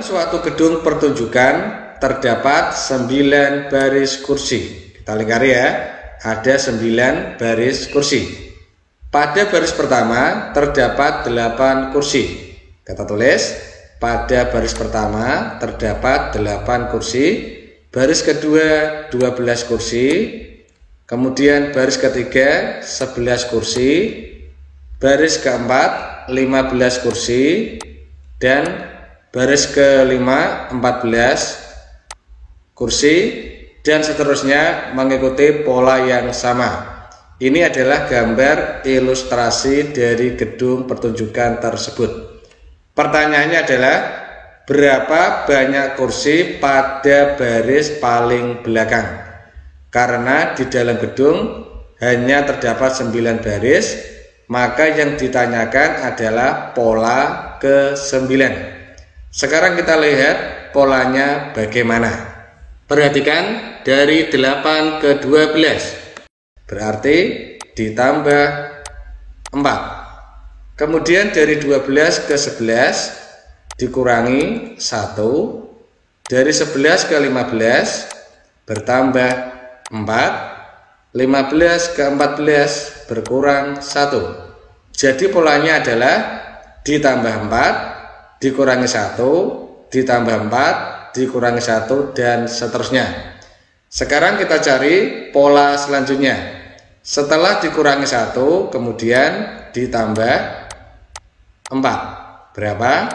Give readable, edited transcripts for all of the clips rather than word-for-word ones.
suatu gedung pertunjukan terdapat 9 baris kursi. Kita lingkari ya, ada 9 baris kursi. Pada baris pertama terdapat 8 kursi. Kita tulis, pada baris pertama terdapat 8 kursi, baris kedua 12 kursi, kemudian baris ketiga 11 kursi, baris keempat 15 kursi, dan baris kelima 14 kursi, dan seterusnya mengikuti pola yang sama. Ini adalah gambar ilustrasi dari gedung pertunjukan tersebut. Pertanyaannya adalah, berapa banyak kursi pada baris paling belakang? Karena di dalam gedung hanya terdapat 9 baris, maka yang ditanyakan adalah pola ke-9. Sekarang kita lihat polanya bagaimana. Perhatikan, dari 8 ke 12 berarti ditambah 4. Kemudian dari 12 ke 11 dikurangi 1. Dari 11 ke 15 bertambah 4. 15 ke 14 berkurang 1. Jadi polanya adalah ditambah 4, dikurangi 1, ditambah 4, dikurangi 1, dan seterusnya. Sekarang kita cari pola selanjutnya. Setelah dikurangi 1, kemudian ditambah 4. Berapa?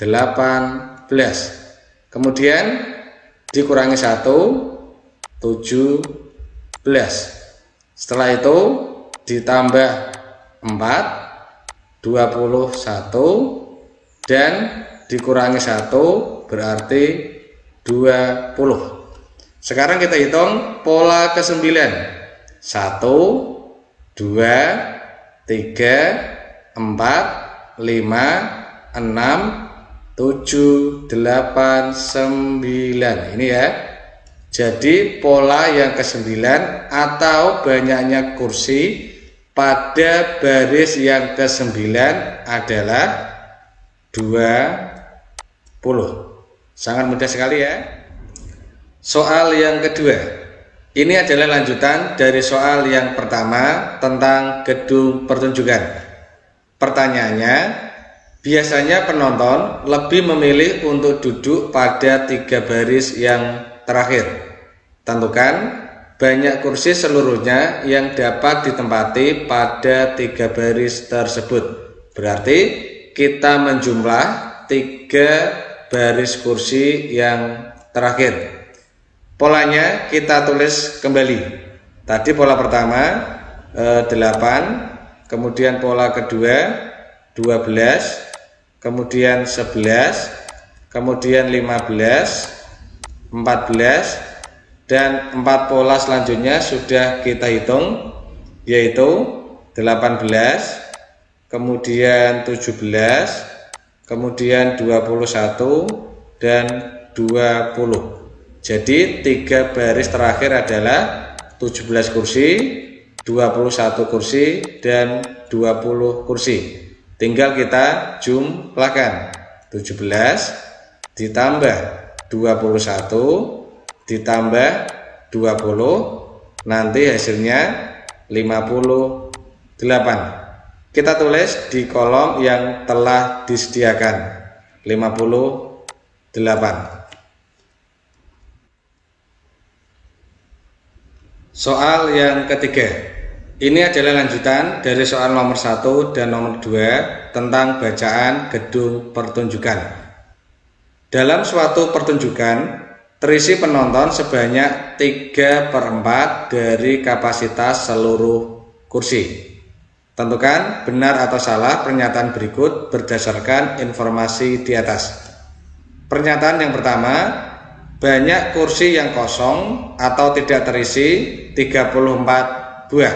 18. Kemudian dikurangi 1, 17. Setelah itu ditambah 4, 21, dan dikurangi 1 berarti 20. Sekarang kita hitung pola ke-9. 1, 2, 3, 4, 5, 6, 7, 8, 9. Ini ya. Jadi pola yang ke-9 atau banyaknya kursi pada baris yang ke-9 adalah 20. Sangat mudah sekali ya. Soal yang kedua. Ini adalah lanjutan dari soal yang pertama tentang gedung pertunjukan. Pertanyaannya, biasanya penonton lebih memilih untuk duduk pada 3 baris yang terakhir. Tentukan banyak kursi seluruhnya yang dapat ditempati pada 3 baris tersebut. Berarti kita menjumlah 3 baris kursi yang terakhir. Polanya kita tulis kembali. Tadi pola pertama 8, kemudian pola kedua 12, kemudian 11, kemudian 15, 14, dan 4 pola selanjutnya sudah kita hitung, yaitu 18, kemudian 17, kemudian 21, dan 20. Jadi 3 baris terakhir adalah 17 kursi, 21 kursi, dan 20 kursi. Tinggal kita jumlahkan. 17 ditambah 21 ditambah 20, nanti hasilnya 58. Kita tulis di kolom yang telah disediakan, 58. Soal yang ketiga. Ini adalah lanjutan dari soal nomor 1 dan nomor 2 tentang bacaan gedung pertunjukan. Dalam suatu pertunjukan terisi penonton sebanyak 3/4 dari kapasitas seluruh kursi. Tentukan benar atau salah pernyataan berikut berdasarkan informasi di atas. Pernyataan yang pertama, banyak kursi yang kosong atau tidak terisi 34 buah.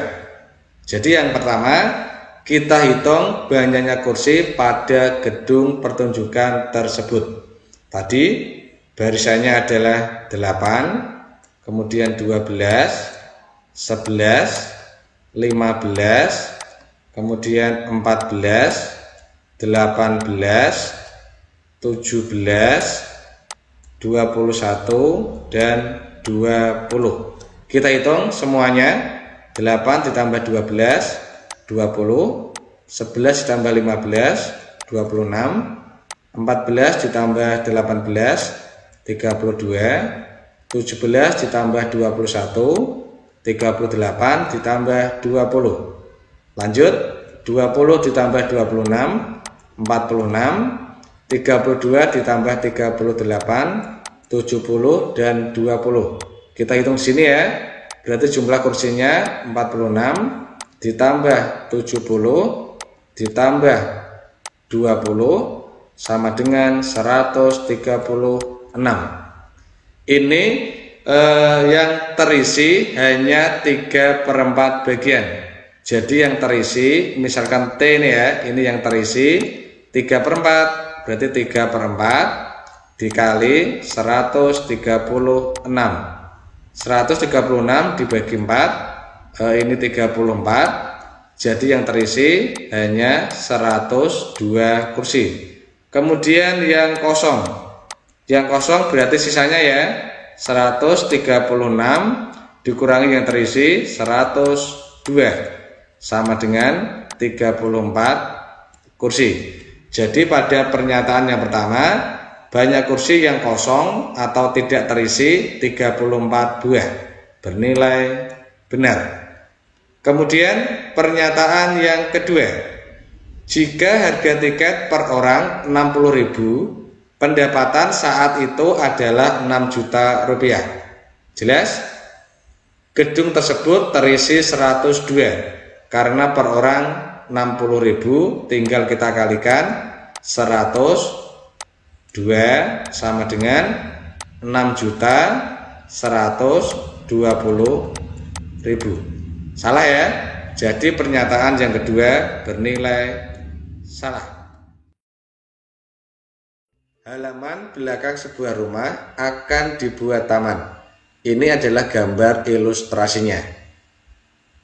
Jadi yang pertama, kita hitung banyaknya kursi pada gedung pertunjukan tersebut. Tadi barisannya adalah 8, kemudian 12, 11, 15, kemudian 14, 18, 17, 21, dan 20. Kita hitung semuanya. 8 ditambah 12, 20. 11 ditambah 15, 26. 14 ditambah 18, 32. 17 ditambah 21, 38 ditambah 20. Lanjut, 20 ditambah 26, 46. 32 ditambah 38, 70, dan 20. Kita hitung sini ya. Berarti jumlah kursinya 46 ditambah 70 ditambah 20 sama dengan 136. Ini yang terisi hanya 3/4 bagian. Jadi yang terisi, misalkan T ini ya, ini yang terisi 3/4. Berarti 3/4 dikali 136. 136 dibagi 4, ini 34. Jadi yang terisi hanya 102 kursi. Kemudian yang kosong. Yang kosong berarti sisanya ya 136 dikurangi yang terisi 102 sama dengan 34 kursi. Jadi pada pernyataan yang pertama, banyak kursi yang kosong atau tidak terisi 34 buah, bernilai benar. Kemudian pernyataan yang kedua, jika harga tiket per orang 60.000, pendapatan saat itu adalah 6 juta rupiah. Jelas? Gedung tersebut terisi 102, karena per orang 60.000, tinggal kita kalikan 102 sama dengan 6.120.000. Salah ya? Jadi pernyataan yang kedua bernilai salah. Halaman belakang sebuah rumah akan dibuat taman. Ini adalah gambar ilustrasinya.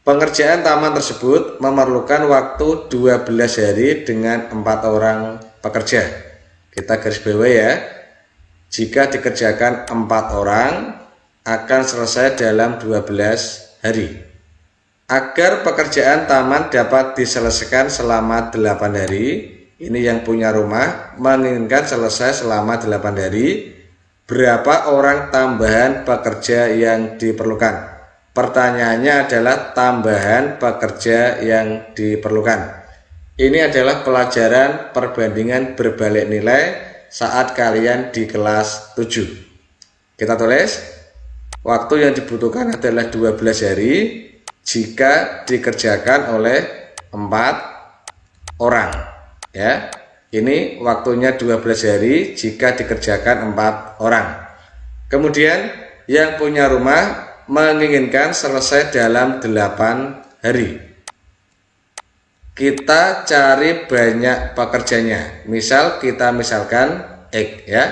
Pengerjaan taman tersebut memerlukan waktu 12 hari dengan 4 orang pekerja. Kita garis bawah ya. Jika dikerjakan 4 orang, akan selesai dalam 12 hari. Agar pekerjaan taman dapat diselesaikan selama 8 hari, ini yang punya rumah menginginkan selesai selama 8 hari, berapa orang tambahan pekerja yang diperlukan? Pertanyaannya adalah tambahan pekerja yang diperlukan. Ini adalah pelajaran perbandingan berbalik nilai saat kalian di kelas 7. Kita tulis, waktu yang dibutuhkan adalah 12 hari jika dikerjakan oleh 4 orang. Ya, ini waktunya 12 hari jika dikerjakan 4 orang. Kemudian yang punya rumah menginginkan selesai dalam 8 hari. Kita cari banyak pekerjanya. Misal kita misalkan X ya.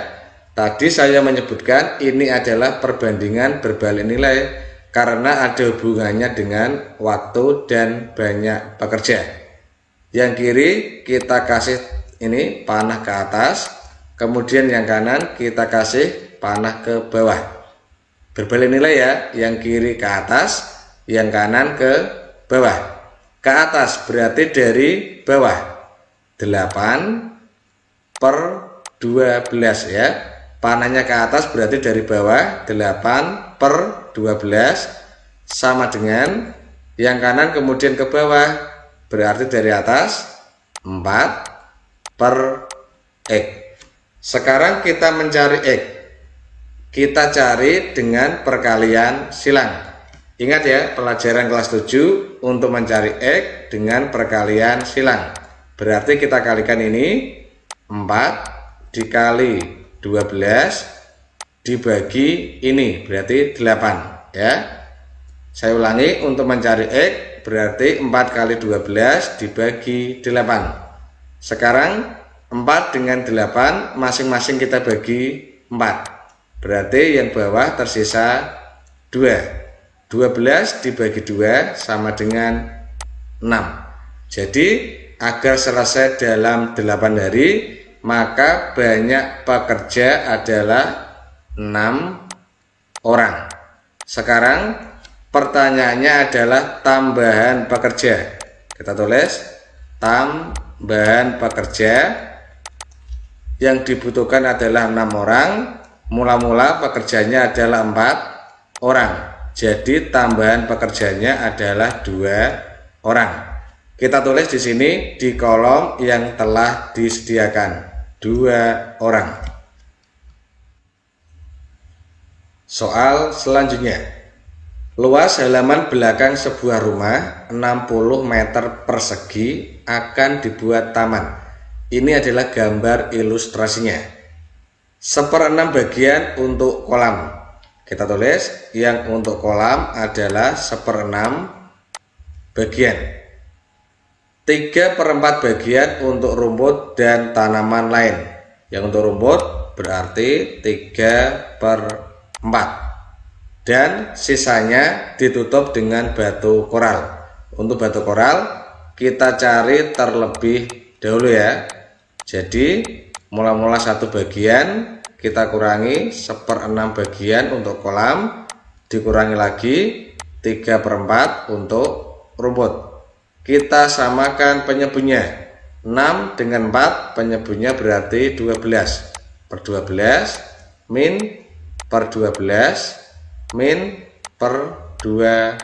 Tadi saya menyebutkan ini adalah perbandingan berbalik nilai karena ada hubungannya dengan waktu dan banyak pekerja. Yang kiri kita kasih ini panah ke atas, kemudian yang kanan kita kasih panah ke bawah. Berbalik nilai ya, yang kiri ke atas, yang kanan ke bawah. Ke atas berarti dari bawah 8/12 ya. Panahnya ke atas berarti dari bawah 8/12 sama dengan yang kanan kemudian ke bawah berarti dari atas 4/X. Sekarang kita mencari X. Kita cari dengan perkalian silang. Ingat ya, pelajaran kelas 7 untuk mencari X dengan perkalian silang. Berarti kita kalikan ini 4 dikali 12 dibagi ini berarti 8 ya. Saya ulangi, untuk mencari X berarti 4 kali 12 dibagi 8. Sekarang 4 dengan 8 masing-masing kita bagi 4. Berarti yang bawah tersisa 2. 12 dibagi 2 sama dengan 6. Jadi agar selesai dalam 8 hari, maka banyak pekerja adalah 6 orang. Sekarang pertanyaannya adalah tambahan pekerja. Kita tulis tambahan pekerja yang dibutuhkan adalah 6 orang. Mula-mula pekerjanya adalah 4 orang. Jadi tambahan pekerjanya adalah 2 orang. Kita tulis di sini di kolom yang telah disediakan 2 orang. Soal selanjutnya. Luas halaman belakang sebuah rumah 60 meter persegi akan dibuat taman. Ini adalah gambar ilustrasinya. 1/6 bagian untuk kolam. Kita tulis yang untuk kolam adalah 1/6 bagian. 3/4 bagian untuk rumput dan tanaman lain. Yang untuk rumput berarti 3/4. Dan sisanya ditutup dengan batu koral. Untuk batu koral kita cari terlebih dahulu ya. Jadi mula-mula 1 bagian kita kurangi 1/6 bagian untuk kolam, dikurangi lagi 3/4 untuk rumput. Kita samakan penyebutnya. 6 dengan 4 penyebutnya berarti 12 per 12 min per 12 min per 12.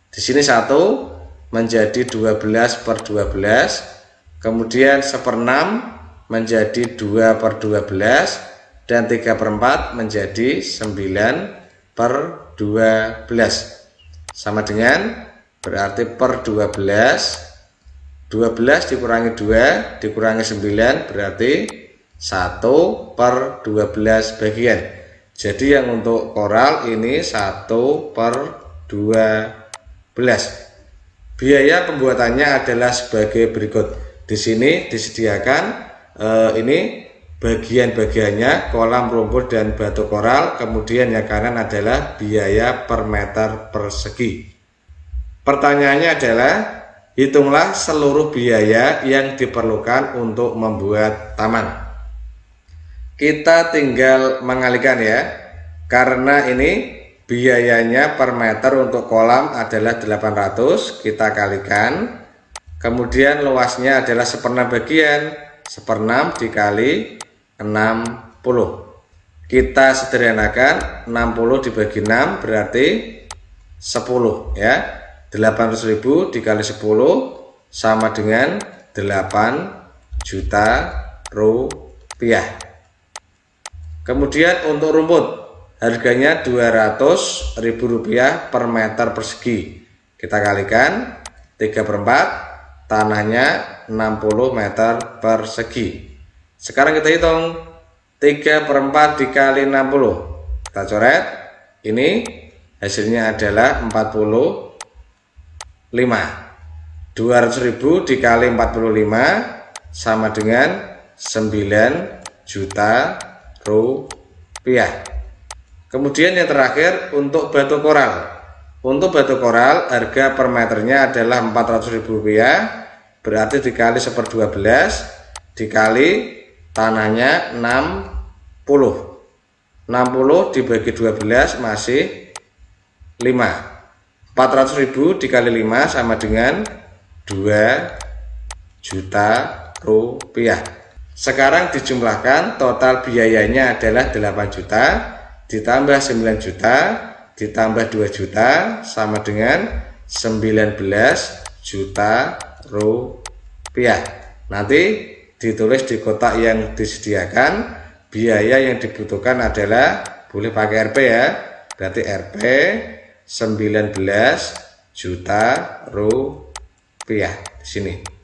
Di sini 1 menjadi 12 per 12, kemudian 1/6 menjadi 2 per 12, dan 3/4 menjadi 9 per 12. Sama dengan berarti per 12, 12 dikurangi 2 dikurangi 9 berarti 1 per 12 bagian. Jadi yang untuk koral ini 1 per 12. Biaya pembuatannya adalah sebagai berikut. Di sini disediakan ini bagian-bagiannya, kolam, rumput, dan batu koral. Kemudian yang kanan adalah biaya per meter persegi. Pertanyaannya adalah hitunglah seluruh biaya yang diperlukan untuk membuat taman. Kita tinggal mengalihkan ya, karena ini biayanya per meter untuk kolam adalah 800, kita kalikan. Kemudian luasnya adalah 1/6 bagian, 1/6 dikali 60. Kita sederhanakan, 60 dibagi 6 berarti 10 ya. 800.000 dikali 10 sama dengan 8 juta rupiah. Kemudian untuk rumput harganya 200.000 rupiah per meter persegi. Kita kalikan 3/4, tanahnya 60 meter persegi. Sekarang kita hitung 3/4 dikali 60. Kita coret. Ini hasilnya adalah 45. 200.000 dikali 45 sama dengan 9 juta rupiah. Kemudian yang terakhir untuk batu koral. Untuk batu koral harga per meternya adalah 400.000 rupiah, berarti dikali 1/12 dikali tanahnya 60. 60 dibagi 12 masih 5. 400.000 dikali 5 sama dengan 2 juta rupiah. Sekarang dijumlahkan, total biayanya adalah 8 juta ditambah 9 juta ditambah 2 juta sama dengan 19 juta rupiah. Nanti ditulis di kotak yang disediakan. Biaya yang dibutuhkan adalah, boleh pakai Rp ya, berarti Rp 19 juta rupiah di sini.